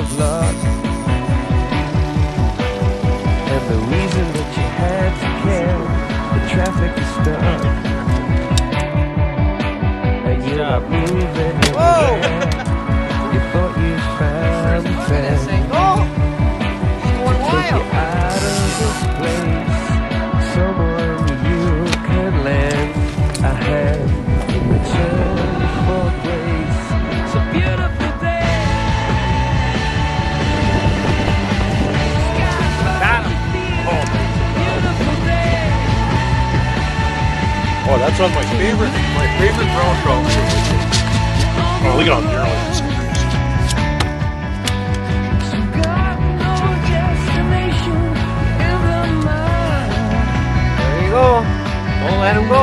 of luck. And the reason that you had to care, the traffic is stuck. And you're not moving anywhere. You thought you found a friend. Take you out of this place, someone you can lend a hand in return for grace. It's a beautiful day. Oh, that's one of my favorite ground trout. Oh, look at how narrow this is. There you go. Don't let him go.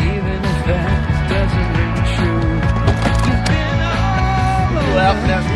Even if that doesn't ring true, you've been all over.